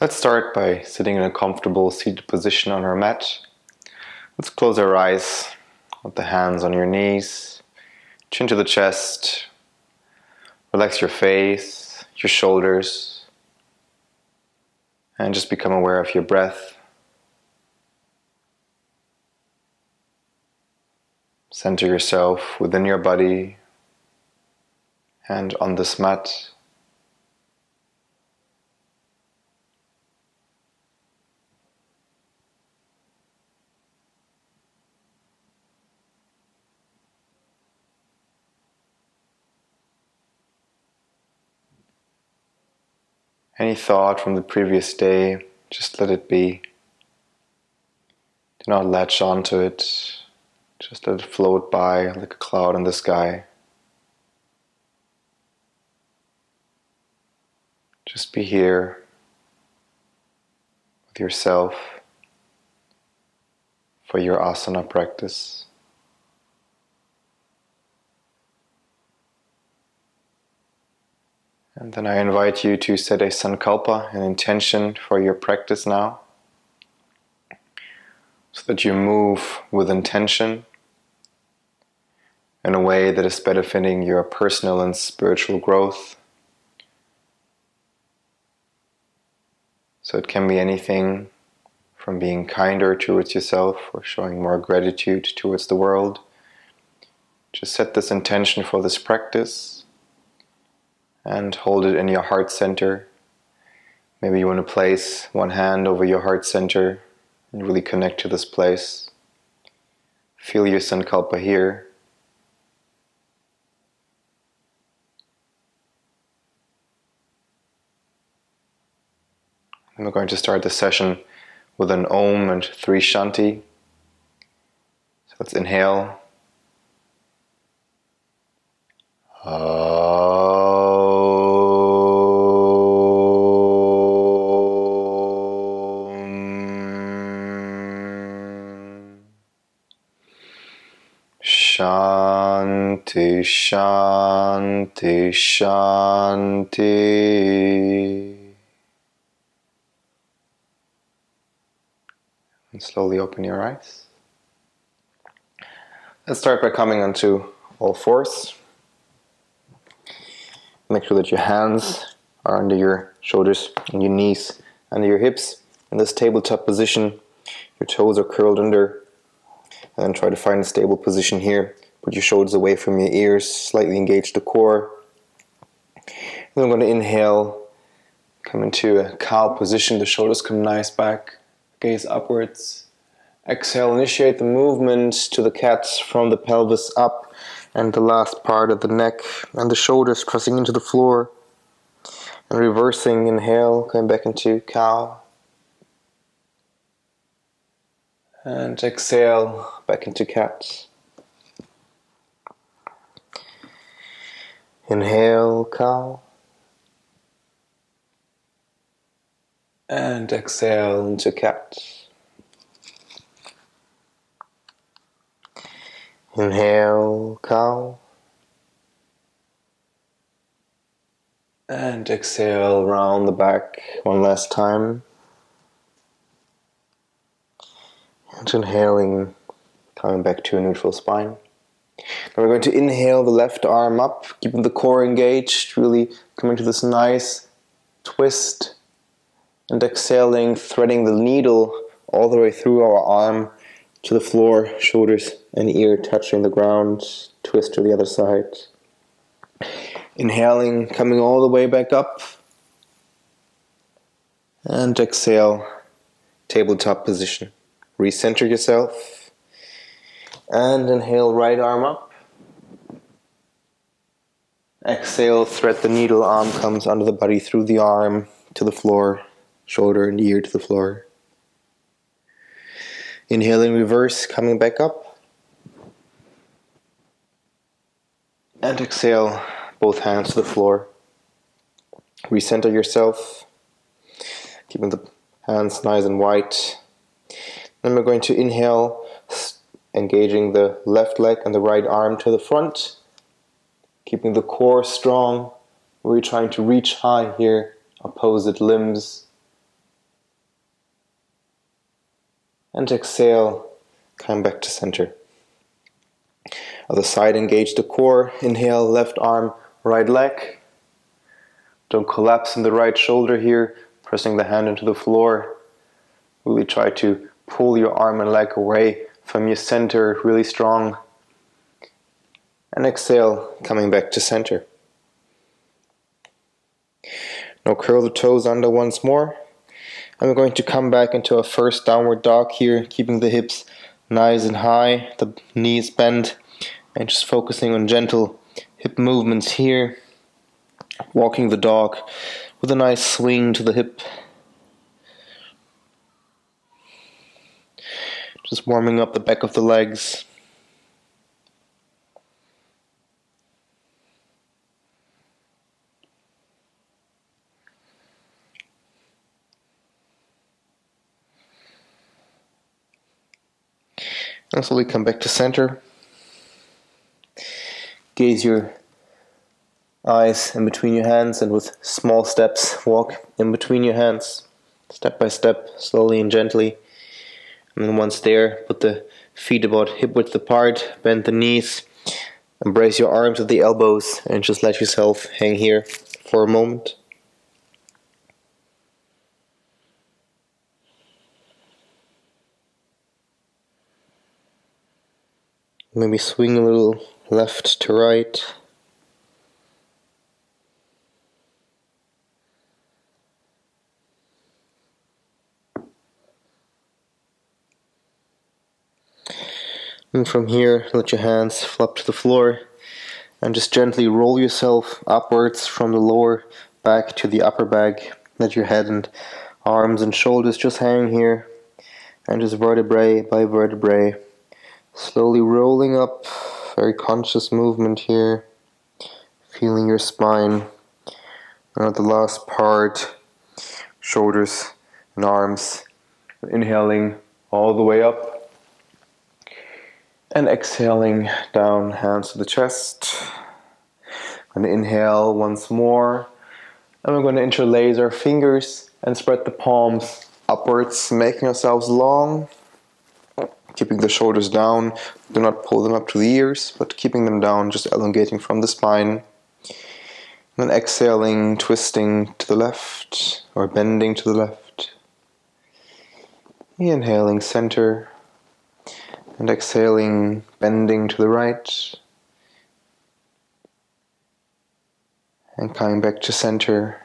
Let's start by sitting in a comfortable seated position on our mat. Let's close our eyes with the hands on your knees, chin to the chest. Relax your face, your shoulders, and just become aware of your breath. Center yourself within your body and on this mat. Any thought from the previous day, just let it be. Do not latch onto it. Just let it float by like a cloud in the sky. Just be here with yourself for your asana practice. And then I invite you to set a sankalpa, an intention for your practice now, so that you move with intention in a way that is benefiting your personal and spiritual growth. So it can be anything from being kinder towards yourself or showing more gratitude towards the world. Just set this intention for this practice and hold it in your heart center. Maybe you want to place one hand over your heart center and really connect to this place. Feel your sankalpa here. And we're going to start the session with an Om and 3 Shanti. So let's inhale. Shanti, Shanti, Shanti. And slowly open your eyes. Let's start by coming onto all fours. Make sure that your hands are under your shoulders and your knees under your hips. In this tabletop position, your toes are curled under. And then try to find a stable position here. Put your shoulders away from your ears, slightly engage the core. And then I'm going to inhale, come into a cow position, the shoulders come nice back, gaze upwards. Exhale, initiate the movement to the cat from the pelvis up and the last part of the neck and the shoulders pressing into the floor. And reversing, inhale, coming back into cow. And exhale, back into cat. Inhale, cow. And exhale into cat. Inhale, cow. And exhale, round the back one last time. And inhaling, coming back to a neutral spine. Now we're going to inhale the left arm up, keeping the core engaged, really coming to this nice twist. And exhaling, threading the needle all the way through our arm to the floor, shoulders and ear touching the ground. Twist to the other side. Inhaling, coming all the way back up. And exhale, tabletop position. Recenter yourself. And inhale, right arm up. Exhale, thread the needle, arm comes under the body through the arm to the floor, shoulder and ear to the floor. Inhaling, reverse, coming back up. And exhale, both hands to the floor. Recenter yourself, keeping the hands nice and wide. Then we're going to inhale, engaging the left leg and the right arm to the front, keeping the core strong. We're trying to reach high here, opposite limbs. and exhale, come back to center. Other side, engage the core. Inhale, left arm, right leg. Don't collapse in the right shoulder here, pressing the hand into the floor. Really try to pull your arm and leg away from your center, really strong. And exhale, coming back to center. Now curl the toes under once more. And we're going to come back into a first downward dog here, keeping the hips nice and high, the knees bent, and just focusing on gentle hip movements here. Walking the dog with a nice swing to the hip. Just warming up the back of the legs. And slowly come back to center. Gaze your eyes in between your hands, and with small steps walk in between your hands, step by step, slowly and gently. And then once there, put the feet about hip width apart, bend the knees, embrace your arms at the elbows, and just let yourself hang here for a moment. Maybe swing a little left to right. And from here, let your hands flop to the floor and just gently roll yourself upwards from the lower back to the upper back. Let your head and arms and shoulders just hang here, and just vertebrae by vertebrae, slowly rolling up. Very conscious movement here, feeling your spine. And at the last part, shoulders and arms, inhaling all the way up. And exhaling down, hands to the chest. I'm going to inhale once more. And we're going to interlace our fingers and spread the palms upwards, making ourselves long. Keeping the shoulders down. Do not pull them up to the ears, but keeping them down, just elongating from the spine. And then exhaling, twisting to the left, or bending to the left. Inhaling, center. And exhaling, bending to the right. And coming back to center.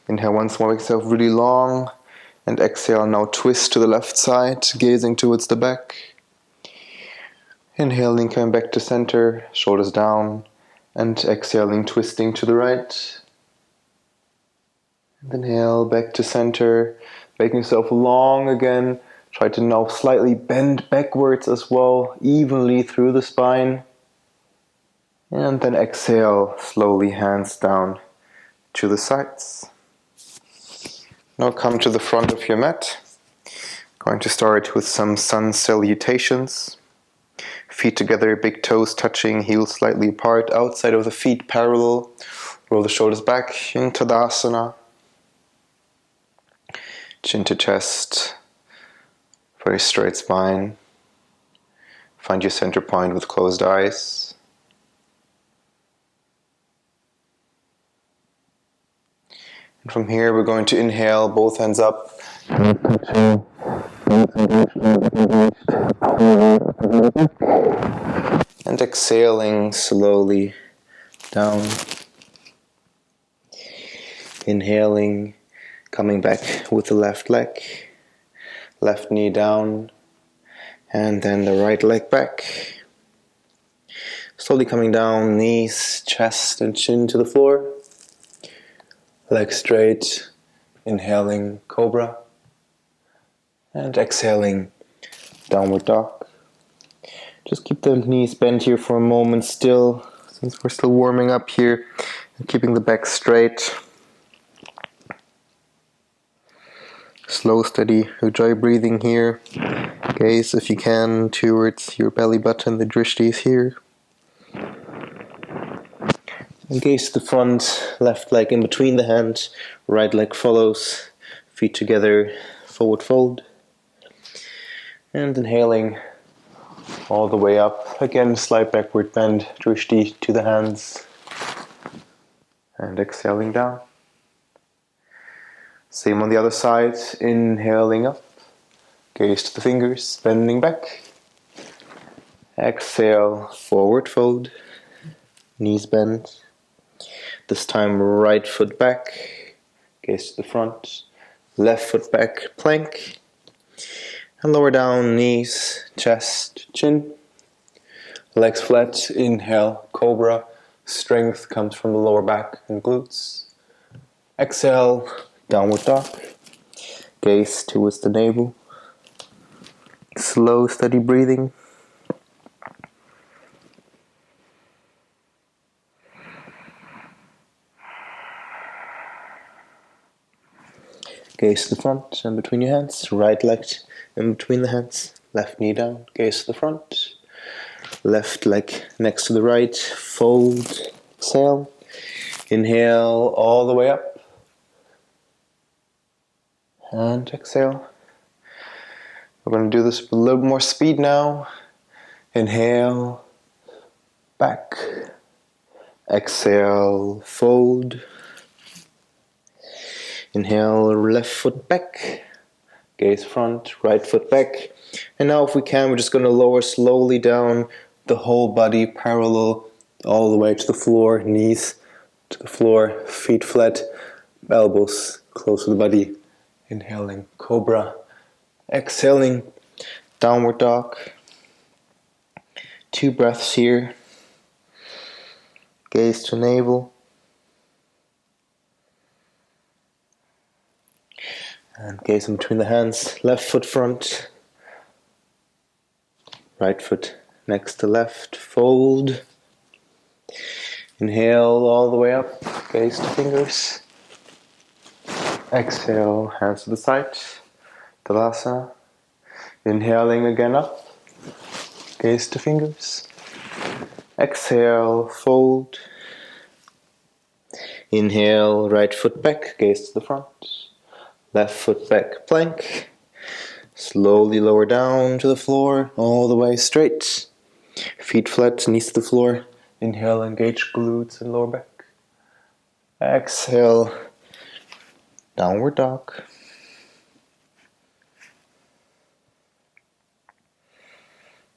Inhale once more, make yourself really long. And exhale, now twist to the left side, gazing towards the back. Inhaling, coming back to center, shoulders down. And exhaling, twisting to the right. And inhale, back to center, making yourself long again. Try to now slightly bend backwards as well, evenly through the spine. And then exhale, slowly hands down to the sides. Now come to the front of your mat. Going to start with some sun salutations. Feet together, big toes touching, heels slightly apart, outside of the feet parallel. Roll the shoulders back into Dandasana. Chin to chest. Very straight spine. Find your center point with closed eyes. And from here we're going to inhale, both hands up. And exhaling slowly down. Inhaling, coming back with the left leg. Left knee down, and then the right leg back. Slowly coming down, knees, chest and chin to the floor. Legs straight, inhaling cobra. And exhaling, downward dog. Just keep the knees bent here for a moment still, since we're still warming up here. And keeping the back straight. Slow, steady, enjoy breathing here. Gaze, if you can, towards your belly button, the drishti is here. And gaze to the front, left leg in between the hands, right leg follows, feet together, forward fold. And inhaling all the way up. Again, slight backward bend, drishti to the hands. And exhaling down. Same on the other side, inhaling up. Gaze to the fingers, bending back. Exhale, forward fold. Knees bent. This time right foot back. Gaze to the front. Left foot back, plank. And lower down, knees, chest, chin. Legs flat, inhale, cobra. Strength comes from the lower back and glutes. Exhale, downward dog. Gaze towards the navel. Slow, steady breathing. Gaze to the front and between your hands. Right leg in between the hands. Left knee down. Gaze to the front. Left leg next to the right. Fold. Exhale. Inhale all the way up. And exhale. We're going to do this with a little more speed now. Inhale. Back. Exhale. Fold. Inhale, left foot back, gaze front, right foot back. And now if we can, we're just going to lower slowly down the whole body, parallel all the way to the floor, knees to the floor, feet flat, elbows close to the body. Inhaling, cobra. Exhaling, downward dog. 2 breaths here. Gaze to navel. And gaze in between the hands, left foot front, right foot next to left, fold. Inhale all the way up, gaze to fingers. Exhale, hands to the side, Dandasana. Inhaling again up, gaze to fingers. Exhale, fold. Inhale, right foot back, gaze to the front. Left foot back, plank. Slowly lower down to the floor, all the way straight. Feet flat, knees to the floor. Inhale, engage glutes and lower back. Exhale, downward dog.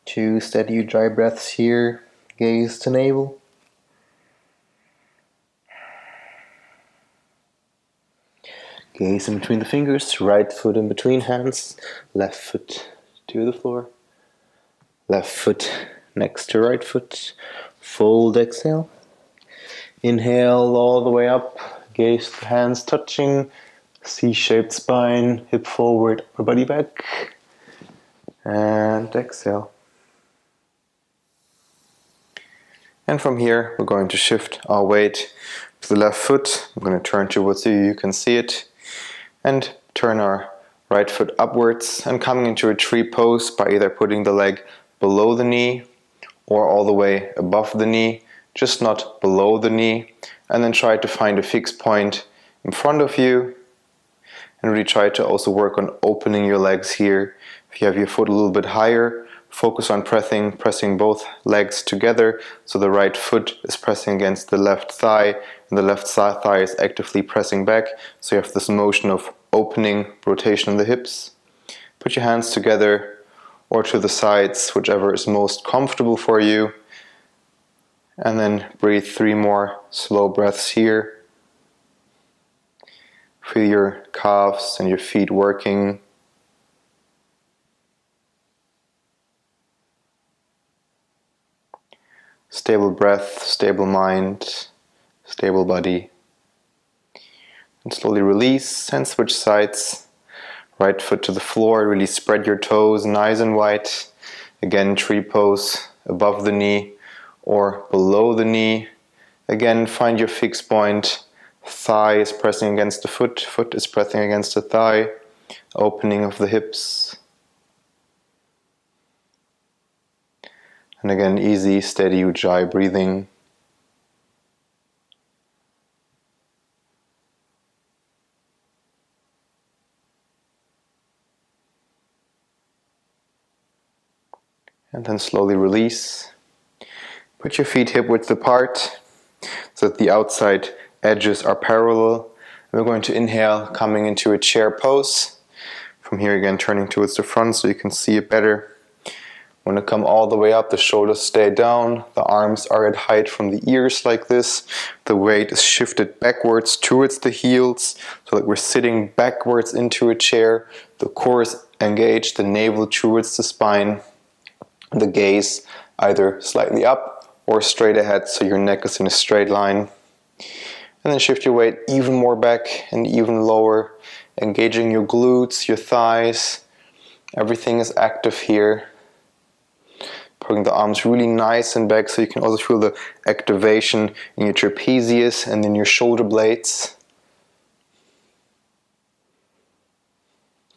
Two steady dry breaths here. Gaze to navel. Gaze in between the fingers, right foot in between hands, left foot to the floor. Left foot next to right foot. Fold, exhale. Inhale all the way up. Gaze to hands touching. C-shaped spine, hip forward, upper body back. And exhale. And from here, we're going to shift our weight to the left foot. I'm going to turn towards you can see it. And turn our right foot upwards and coming into a tree pose by either putting the leg below the knee or all the way above the knee, just not below the knee. And then try to find a fixed point in front of you. And really try to also work on opening your legs here. If you have your foot a little bit higher, focus on pressing both legs together. So the right foot is pressing against the left thigh and the left thigh is actively pressing back. So you have this motion of opening, rotation in the hips. Put your hands together or to the sides, whichever is most comfortable for you. And then breathe 3 more slow breaths here. Feel your calves and your feet working. Stable breath, stable mind, stable body. And slowly release and switch sides. Right foot to the floor, really spread your toes nice and wide. Again, tree pose above the knee or below the knee. Again, find your fixed point. Thigh is pressing against the foot, foot is pressing against the thigh. Opening of the hips. And again, easy, steady Ujjayi breathing. And then slowly release. Put your feet hip width apart so that the outside edges are parallel. And we're going to inhale, coming into a chair pose. From here again, turning towards the front so you can see it better. When you come all the way up, the shoulders stay down, the arms are at height from the ears like this. The weight is shifted backwards towards the heels, so that we're sitting backwards into a chair. The core is engaged, the navel towards the spine. The gaze either slightly up or straight ahead, so your neck is in a straight line. And then shift your weight even more back and even lower, engaging your glutes, your thighs. Everything is active here. Putting the arms really nice and back so you can also feel the activation in your trapezius and in your shoulder blades.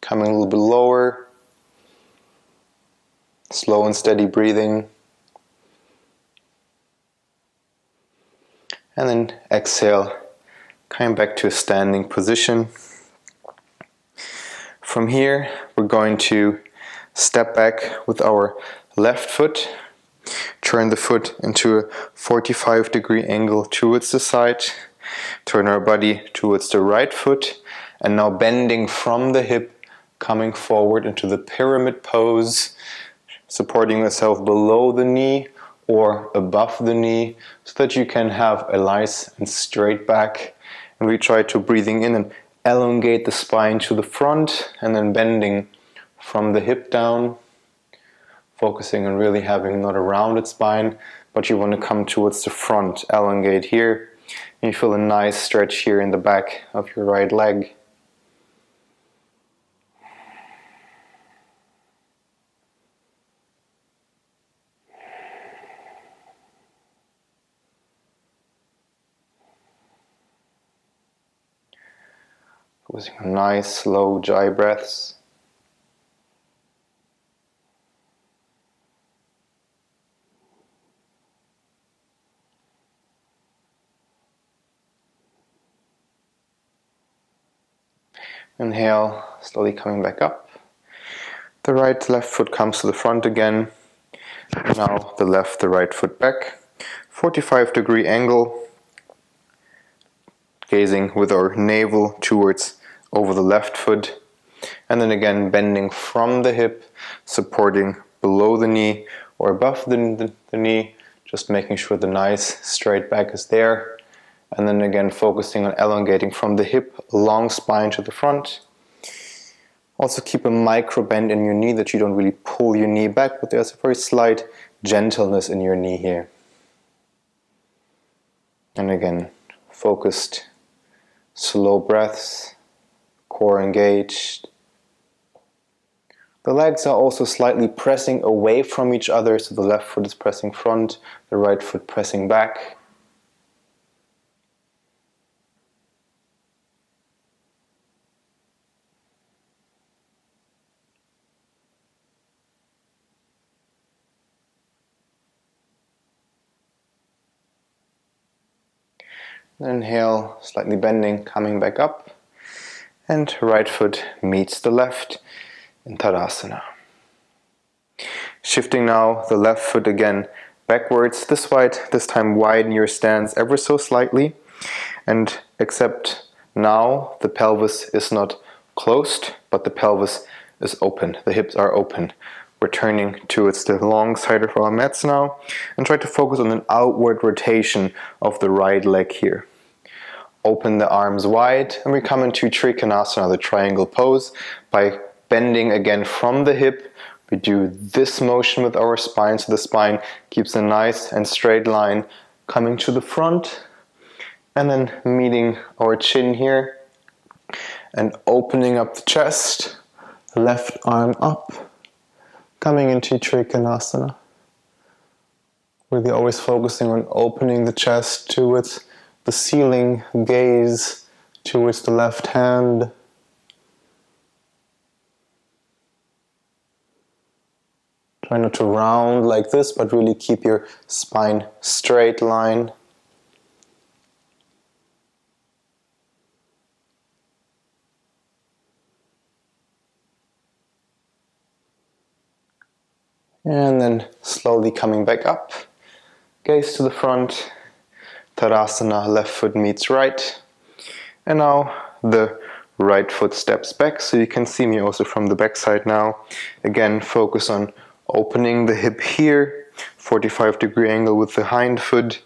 Coming a little bit lower. Slow and steady breathing. And then exhale, coming back to a standing position. From here, we're going to step back with our left foot. Turn the foot into a 45-degree angle towards the side. Turn our body towards the right foot. And now bending from the hip, coming forward into the pyramid pose. Supporting yourself below the knee or above the knee so that you can have a nice and straight back. And we try to breathing in and elongate the spine to the front and then bending from the hip down. Focusing on really having not a rounded spine, but you want to come towards the front, elongate here. And you feel a nice stretch here in the back of your right leg. Focusing on nice, slow, dry breaths. Inhale, slowly coming back up. The right, left foot comes to the front again. Now the left, the right foot back. 45-degree angle. Gazing with our navel towards over the left foot. And then again bending from the hip, supporting below the knee or above the knee. Just making sure the nice straight back is there. And then again focusing on elongating from the hip, long spine to the front. Also keep a micro bend in your knee that you don't really pull your knee back, but there's a very slight gentleness in your knee here. And again, focused, slow breaths, core engaged. The legs are also slightly pressing away from each other, so the left foot is pressing front, the right foot pressing back. Inhale, slightly bending, coming back up. And right foot meets the left in Tadasana. Shifting now the left foot again backwards, this time widen your stance ever so slightly. And except now the pelvis is not closed, but the pelvis is open, the hips are open. We're turning towards the long side of our mats now and try to focus on an outward rotation of the right leg here. Open the arms wide and we come into Trikonasana, the triangle pose. By bending again from the hip, we do this motion with our spine, so the spine keeps a nice and straight line coming to the front and then meeting our chin here and opening up the chest, left arm up, coming into Trikonasana. Really always focusing on opening the chest towards the ceiling, gaze towards the left hand. Try not to round like this, but really keep your spine straight line. And then slowly coming back up, gaze to the front, Tadasana, left foot meets right. And now the right foot steps back, so you can see me also from the back side now. Again, focus on opening the hip here, 45-degree angle with the hind foot.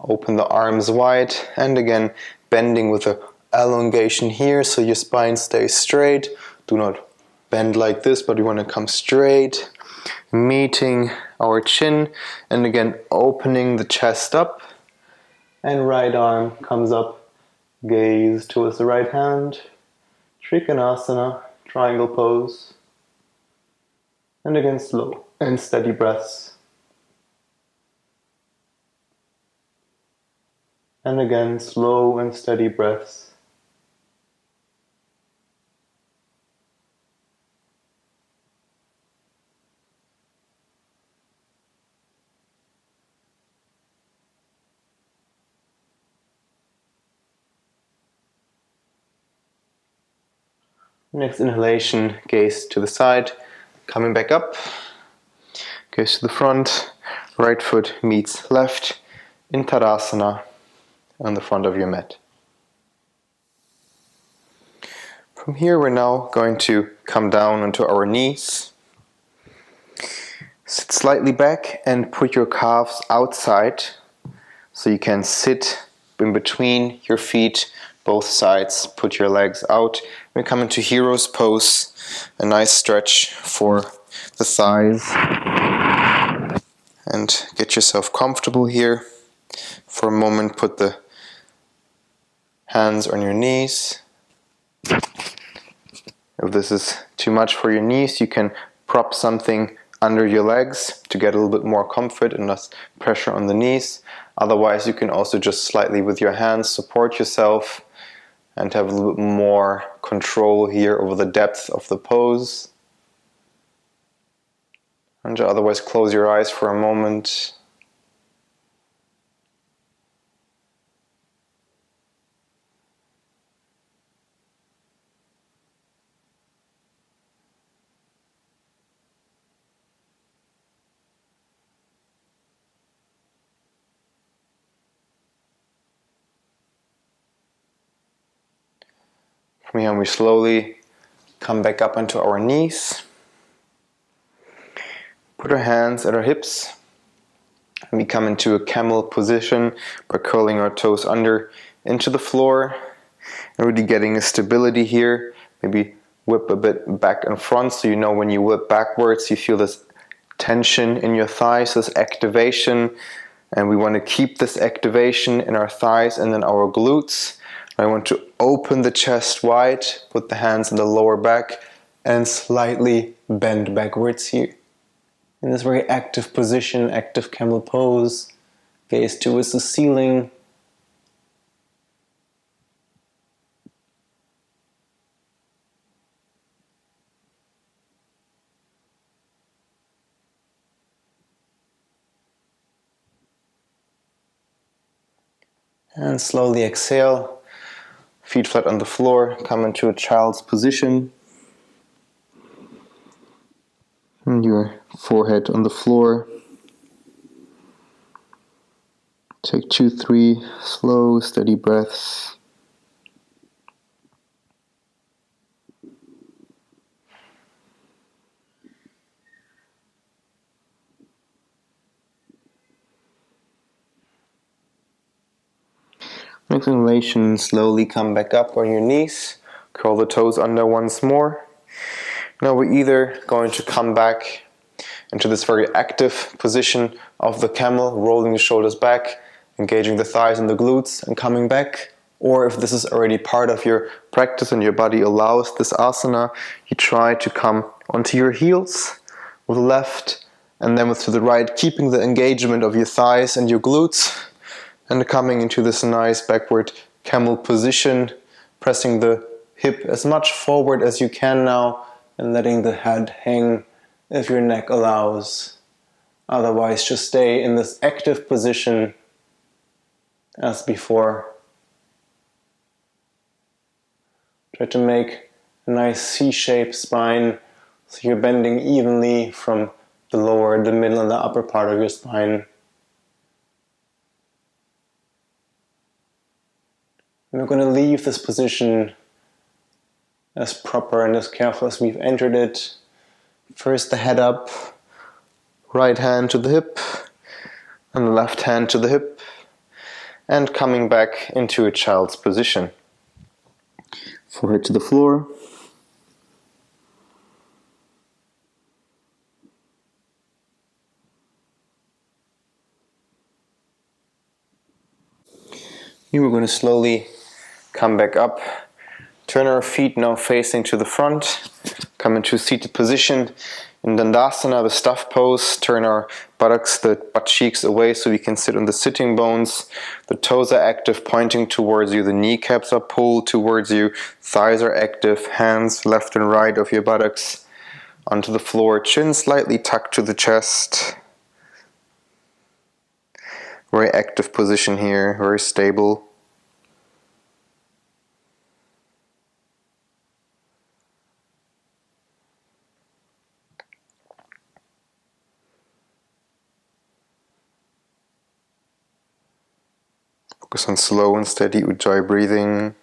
Open the arms wide, and again, bending with a elongation here, so your spine stays straight. Do not bend like this, but you want to come straight, meeting our chin, and again, opening the chest up, and right arm comes up, gaze towards the right hand, Trikonasana, triangle pose, and again, slow and steady breaths. And again, slow and steady breaths. Next inhalation, gaze to the side, coming back up, gaze to the front, right foot meets left in Tadasana on the front of your mat. From here we're now going to come down onto our knees. Sit slightly back and put your calves outside so you can sit in between your feet, both sides. Put your legs out. We come into hero's pose, a nice stretch for the thighs. And get yourself comfortable here. For a moment, put the hands on your knees. If this is too much for your knees, you can prop something under your legs to get a little bit more comfort and less pressure on the knees. Otherwise, you can also just slightly with your hands support yourself and have a little bit more control here over the depth of the pose. And otherwise, close your eyes for a moment. From here, we slowly come back up onto our knees. Put our hands at our hips. And we come into a camel position by curling our toes under into the floor. And really getting a stability here. Maybe whip a bit back and front, so you know when you whip backwards, you feel this tension in your thighs, this activation. And we want to keep this activation in our thighs and then our glutes. I want to open the chest wide, put the hands in the lower back, and slightly bend backwards here. In this very active position, active camel pose, gaze towards the ceiling. And slowly exhale. Feet flat on the floor, come into a child's position. And your forehead on the floor. Take 2-3 slow, steady breaths. Next inhalation, slowly come back up on your knees. Curl the toes under once more. Now we're either going to come back into this very active position of the camel, rolling the shoulders back, engaging the thighs and the glutes and coming back. Or if this is already part of your practice and your body allows this asana, you try to come onto your heels with the left and then to the right, keeping the engagement of your thighs and your glutes. And coming into this nice backward camel position, pressing the hip as much forward as you can now and letting the head hang if your neck allows. Otherwise, just stay in this active position as before. Try to make a nice C-shaped spine so you're bending evenly from the lower, the middle, and the upper part of your spine. And we're going to leave this position as proper and as careful as we've entered it. First the head up, right hand to the hip, and the left hand to the hip, and coming back into a child's position. Forehead to the floor. Here we're going to slowly come back up. Turn our feet now facing to the front. Come into seated position. In Dandasana, the stuff pose, turn our buttocks, the butt cheeks away so we can sit on the sitting bones. The toes are active, pointing towards you. The kneecaps are pulled towards you. Thighs are active. Hands left and right of your buttocks onto the floor. Chin slightly tucked to the chest. Very active position here, very stable. Focus on slow and steady Ujjayi breathing.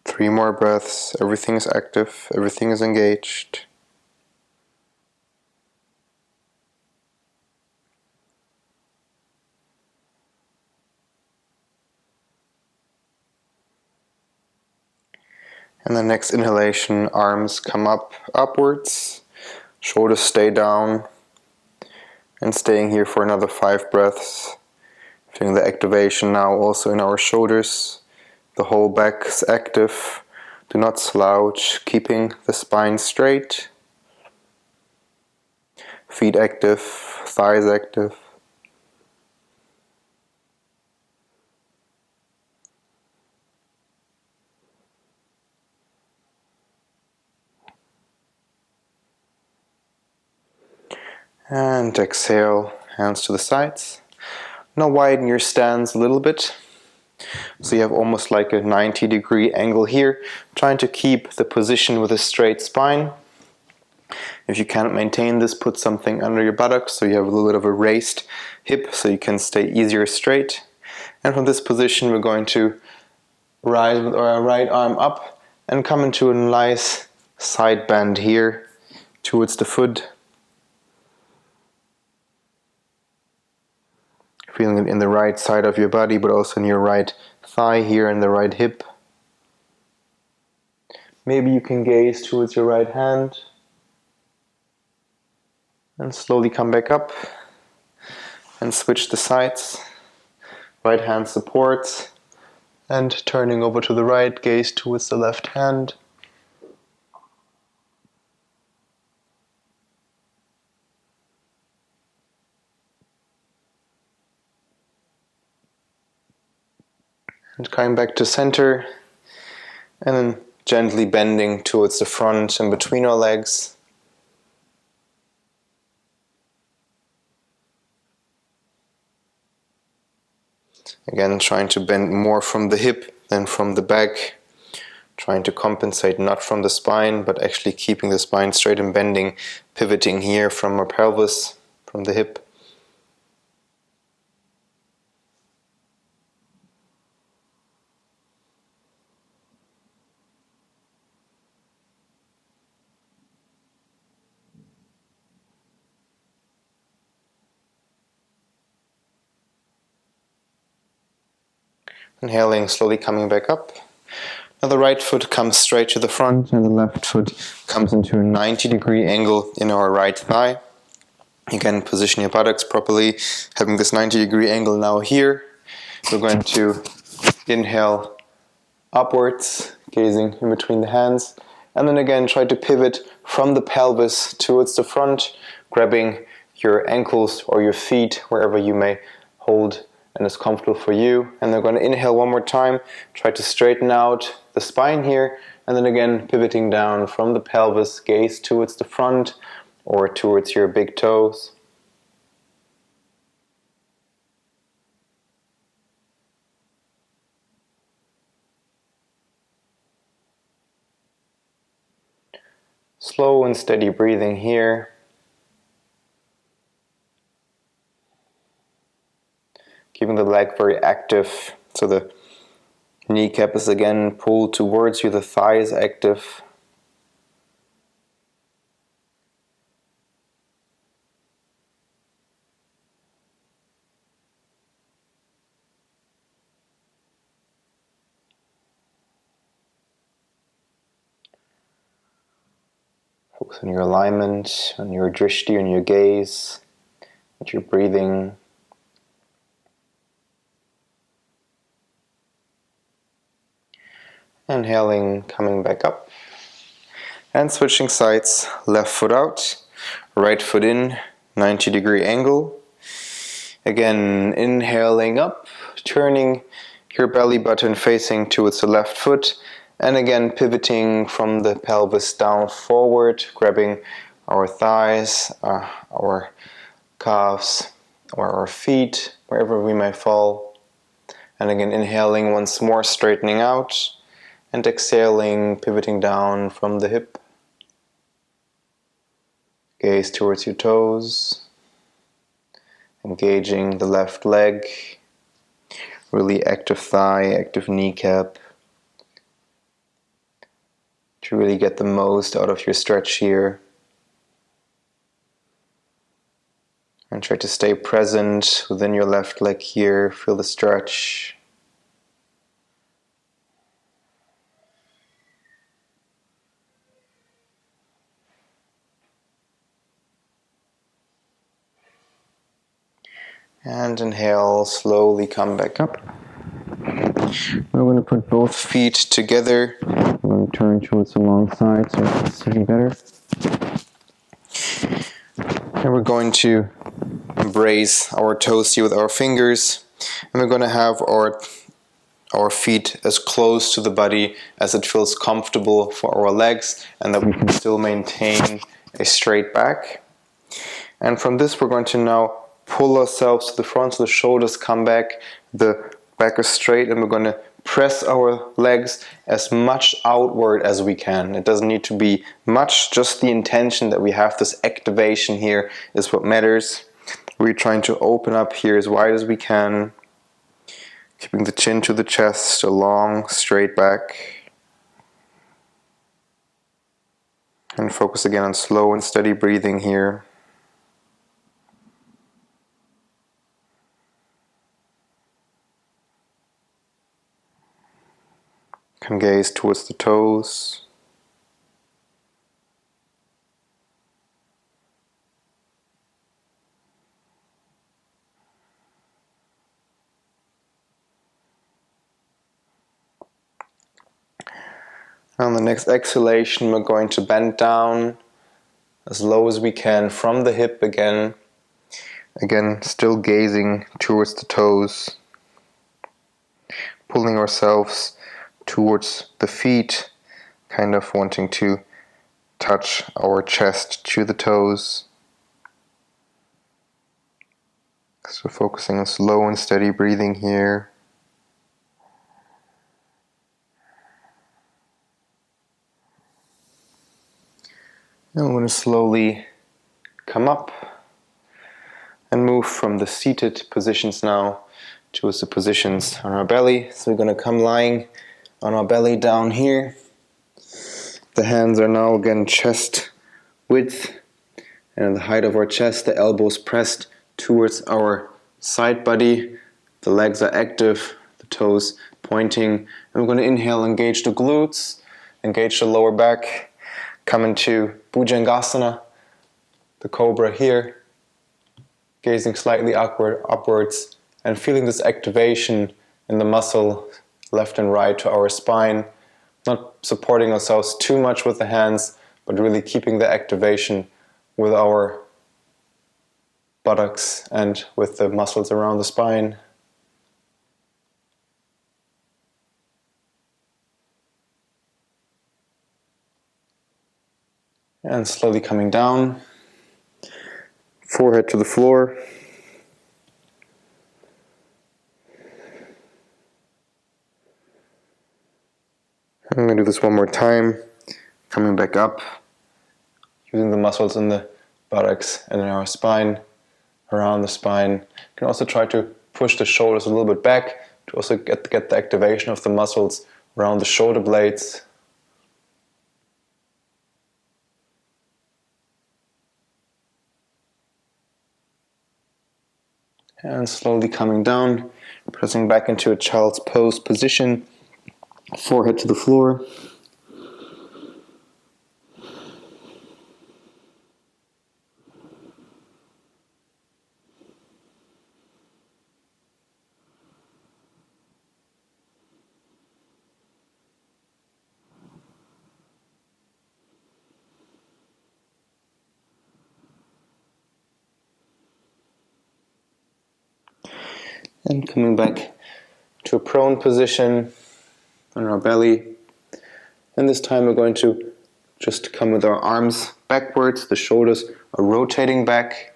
Three more breaths. Everything is active, everything is engaged. And the next inhalation, arms come up, upwards, shoulders stay down, and staying here for another 5 breaths. Feeling the activation now also in our shoulders. The whole back is active. Do not slouch, keeping the spine straight. Feet active, thighs active. And exhale, hands to the sides. Now widen your stance a little bit. So you have almost like a 90-degree angle here, trying to keep the position with a straight spine. If you cannot maintain this, put something under your buttocks so you have a little bit of a raised hip so you can stay easier straight. And from this position we're going to rise with our right arm up and come into a nice side bend here towards the foot. Feeling it in the right side of your body, but also in your right thigh here and the right hip. Maybe you can gaze towards your right hand and slowly come back up and switch the sides. Right hand supports and turning over to the right, gaze towards the left hand. And coming back to center, and then gently bending towards the front and between our legs. Again, trying to bend more from the hip than from the back. Trying to compensate not from the spine, but actually keeping the spine straight and bending, pivoting here from our pelvis, from the hip. Inhaling, slowly coming back up. Now the right foot comes straight to the front and the left foot comes into a 90-degree angle in our right thigh. Again, position your buttocks properly, having this 90-degree angle now here. We're going to inhale upwards, gazing in between the hands. And then again, try to pivot from the pelvis towards the front, grabbing your ankles or your feet, wherever you may hold and is comfortable for you. And then we're going to inhale one more time, try to straighten out the spine here, And then again, pivoting down from the pelvis, gaze towards the front or towards your big toes. Slow and steady breathing here. Keeping the leg very active, so the kneecap is again pulled towards you, the thigh is active. Focus on your alignment, on your drishti, on your gaze, and your breathing. Inhaling, coming back up. And switching sides, left foot out, right foot in, 90-degree angle. Again, inhaling up, turning your belly button facing towards the left foot. And again, pivoting from the pelvis down forward, grabbing our thighs, our calves, or our feet, wherever we may fall. And again, inhaling once more, straightening out. And exhaling, pivoting down from the hip. Gaze towards your toes. Engaging the left leg. Really active thigh, active kneecap. To really get the most out of your stretch here. And try to stay present within your left leg here. Feel the stretch. And inhale, slowly come back up. We're going to put both feet together. We're going to turn towards the long side so you can see better. And we're going to embrace our toes here with our fingers. And we're going to have our feet as close to the body as it feels comfortable for our legs, and that we can still maintain a straight back. And from this we're going to now pull ourselves to the front so the shoulders come back, the back is straight, and we're going to press our legs as much outward as we can. It doesn't need to be much, just the intention that we have this activation here is what matters. We're trying to open up here as wide as we can, keeping the chin to the chest, a long straight back. And focus again on slow and steady breathing here. Can gaze towards the toes. On the next exhalation, we're going to bend down as low as we can from the hip again. Again, still gazing towards the toes. Pulling ourselves towards the feet, kind of wanting to touch our chest to the toes. So focusing on slow and steady breathing here. And we're going to slowly come up and move from the seated positions now towards the positions on our belly. So we're going to come lying on our belly down here. The hands are now again chest width and at the height of our chest, the elbows pressed towards our side body. The legs are active, the toes pointing. And we're going to inhale, engage the glutes, engage the lower back, come into Bhujangasana, the cobra here, gazing slightly upwards and feeling this activation in the muscle left and right to our spine, not supporting ourselves too much with the hands, but really keeping the activation with our buttocks and with the muscles around the spine. And slowly coming down. Forehead to the floor. I'm going to do this one more time. Coming back up. Using the muscles in the buttocks and in our spine. Around the spine. You can also try to push the shoulders a little bit back to also get the activation of the muscles around the shoulder blades. And slowly coming down, pressing back into a child's pose position, forehead to the floor. And coming back to a prone position on our belly. And this time we're going to just come with our arms backwards, the shoulders are rotating back.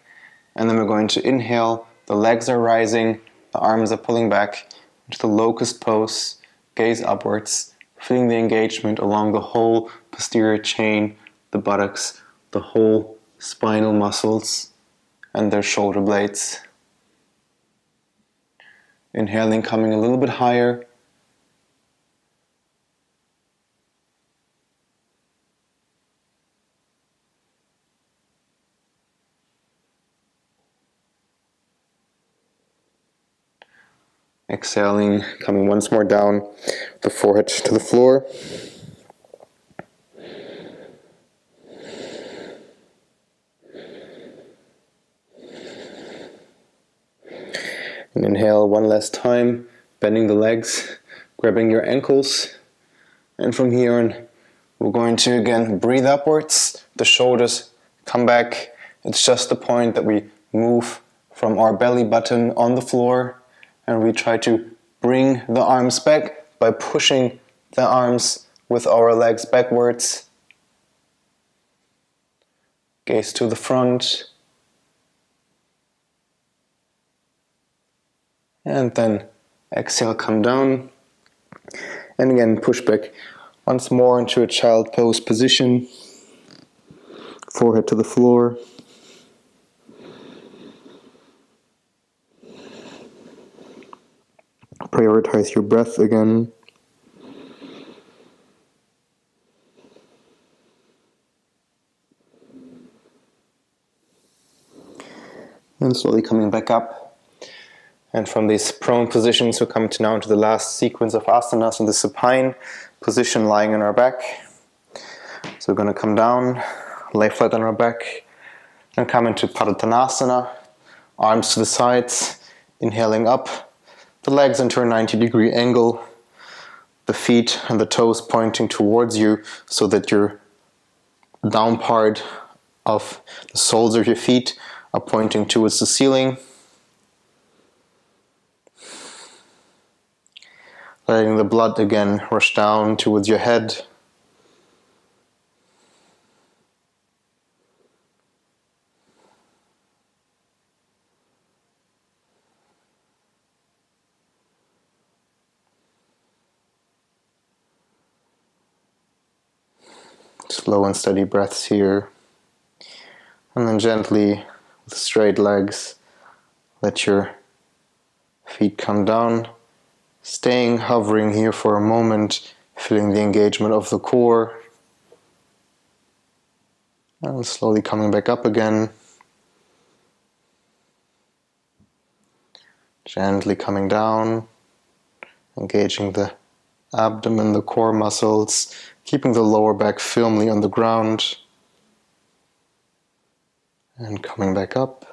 And then we're going to inhale, the legs are rising, the arms are pulling back into the locust pose, gaze upwards, feeling the engagement along the whole posterior chain, the buttocks, the whole spinal muscles, and their shoulder blades. Inhaling, coming a little bit higher. Exhaling, coming once more down, the forehead to the floor. And inhale one last time, bending the legs, grabbing your ankles. And from here on, we're going to again breathe upwards, the shoulders come back. It's just the point that we move from our belly button on the floor, and we try to bring the arms back by pushing the arms with our legs backwards. Gaze to the front. And then exhale, come down. And again, push back once more into a child pose position. Forehead to the floor. Prioritize your breath again. And slowly coming back up. And from these prone positions, we come to now into the last sequence of asanas in the supine position, lying on our back. So we're going to come down, lay flat on our back, and come into Parathanasana, arms to the sides, inhaling up, the legs into a 90-degree angle, the feet and the toes pointing towards you so that your down part of the soles of your feet are pointing towards the ceiling. Letting the blood again rush down towards your head. Slow and steady breaths here. And then gently, with straight legs, let your feet come down. Staying hovering here for a moment, feeling the engagement of the core. And slowly coming back up again. Gently coming down, engaging the abdomen, the core muscles, keeping the lower back firmly on the ground. And coming back up.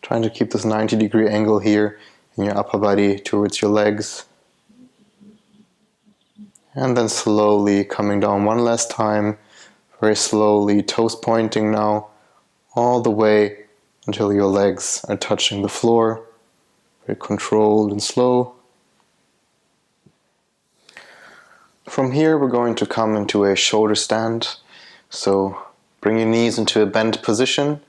Trying to keep this 90-degree angle here in your upper body towards your legs. And then slowly coming down one last time, very slowly, toes pointing now, all the way until your legs are touching the floor. Very controlled and slow. From here we're going to come into a shoulder stand. So bring your knees into a bent position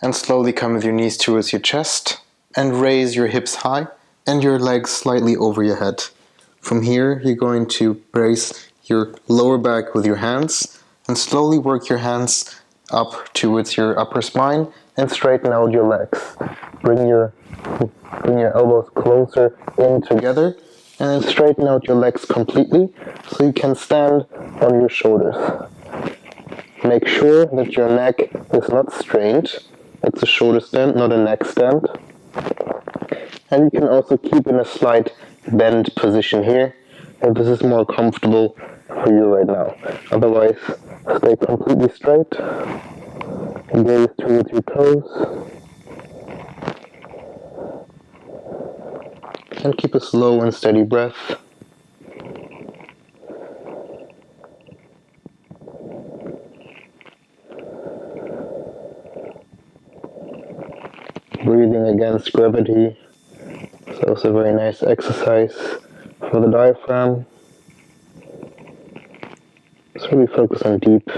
and slowly come with your knees towards your chest and raise your hips high and your legs slightly over your head. From here you're going to brace your lower back with your hands and slowly work your hands up towards your upper spine and straighten out your legs. Bring your elbows closer in together and then straighten out your legs completely so you can stand on your shoulders. Make sure that your neck is not strained. It's a shoulder stand, not a neck stand. And you can also keep in a slight bend position here if this is more comfortable for you right now. Otherwise, stay completely straight. Gaze towards your toes. And keep a slow and steady breath. Breathing against gravity. It's also a very nice exercise for the diaphragm. So really focus on deep,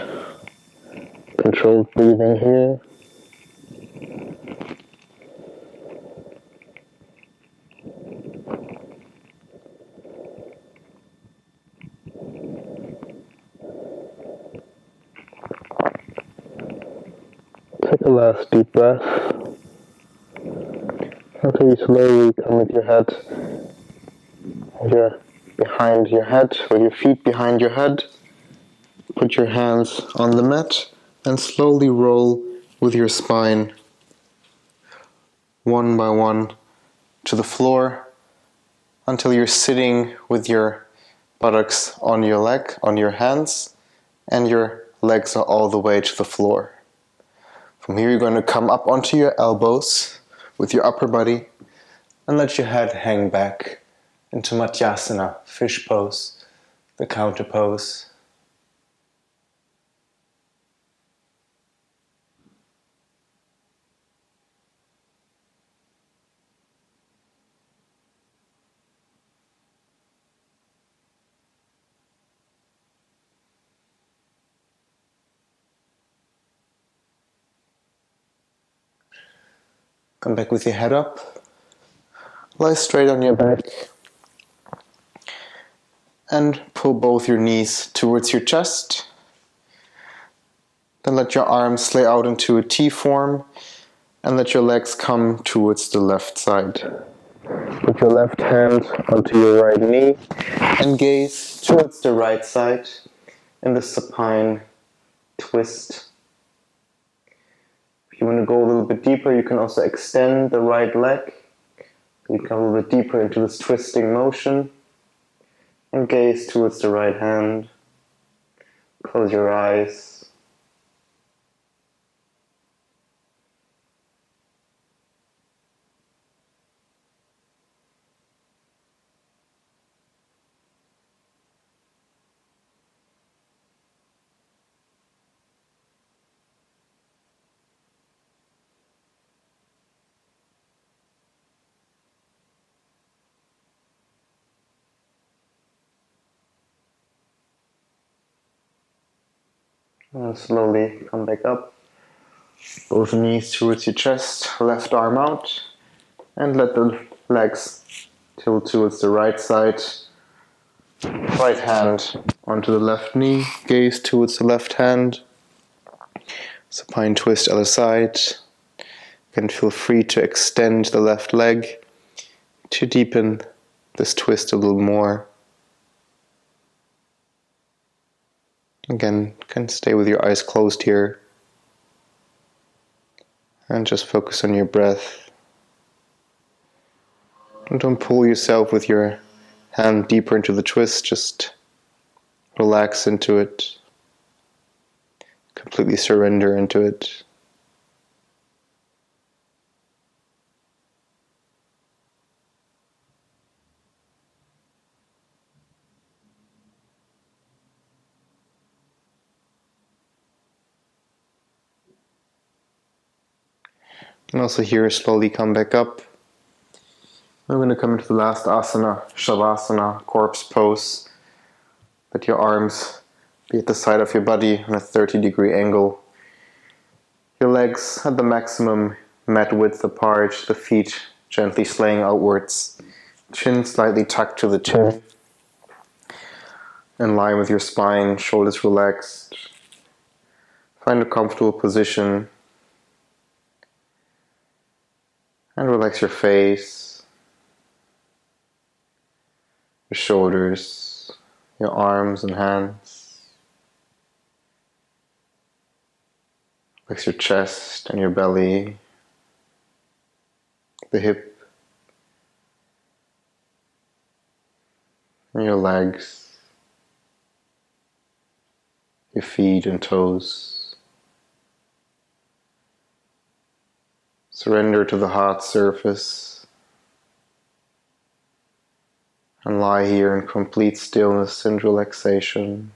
controlled breathing here. Take a last deep breath until you slowly come with your head behind your head, with your feet behind your head. Put your hands on the mat and slowly roll with your spine one by one to the floor until you're sitting with your buttocks on your hands, and your legs are all the way to the floor. From here you're going to come up onto your elbows with your upper body and let your head hang back into Madhyasana, fish pose, the counter pose. Come back with your head up. Lie straight on your back. And pull both your knees towards your chest. Then let your arms lay out into a T form and let your legs come towards the left side. Put your left hand onto your right knee and gaze towards the right side in the supine twist. If you want to go a little bit deeper, you can also extend the right leg. You come a little bit deeper into this twisting motion and gaze towards the right hand. Close your eyes. And slowly come back up. Both knees towards your chest, left arm out. And let the legs tilt towards the right side. Right hand onto the left knee. Gaze towards the left hand. Supine twist other side. Again, feel free to extend the left leg to deepen this twist a little more. Again, can stay with your eyes closed here and just focus on your breath. And don't pull yourself with your hand deeper into the twist, just relax into it, completely surrender into it. And also here, slowly come back up. We're going to come into the last asana, Shavasana, corpse pose. Let your arms be at the side of your body on a 30-degree angle. Your legs at the maximum mat width apart, the feet gently slaying outwards, chin slightly tucked to the chin. In line with your spine, shoulders relaxed. Find a comfortable position and relax your face, your shoulders, your arms and hands. Relax your chest and your belly, the hip, and your legs, your feet and toes. Surrender to the hot surface and lie here in complete stillness and relaxation.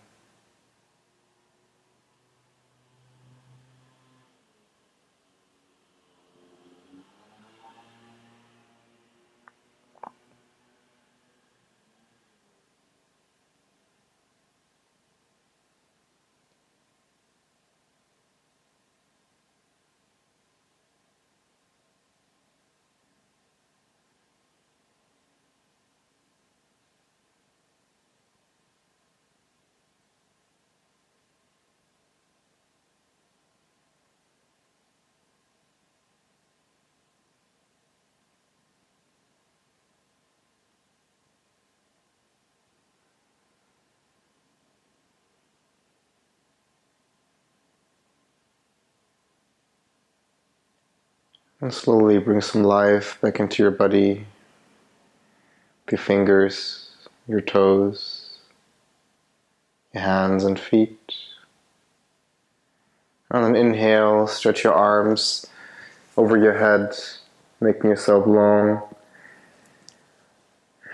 And slowly bring some life back into your body, your fingers, your toes, your hands and feet. On an inhale, stretch your arms over your head, making yourself long.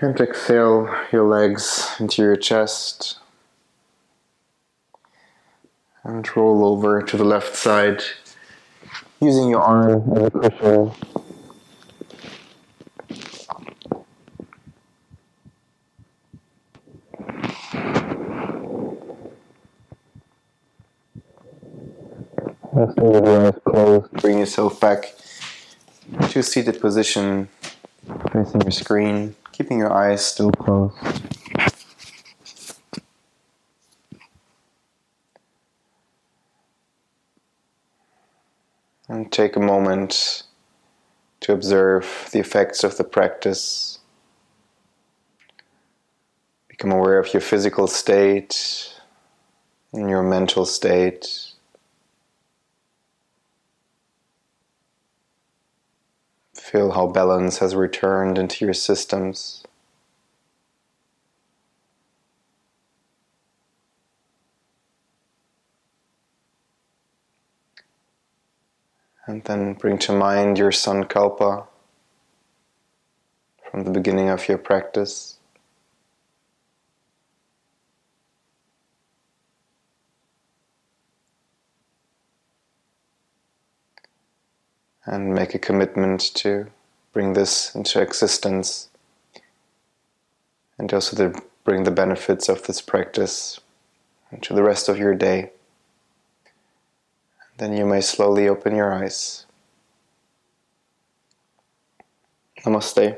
And exhale your legs into your chest. And roll over to the left side, using your arm as a cushion. Stay with your eyes closed. Bring yourself back to a seated position, facing your screen, keeping your eyes still closed. And take a moment to observe the effects of the practice. Become aware of your physical state and your mental state. Feel how balance has returned into your systems. And then bring to mind your sankalpa from the beginning of your practice. And make a commitment to bring this into existence and also to bring the benefits of this practice into the rest of your day. Then you may slowly open your eyes. Namaste.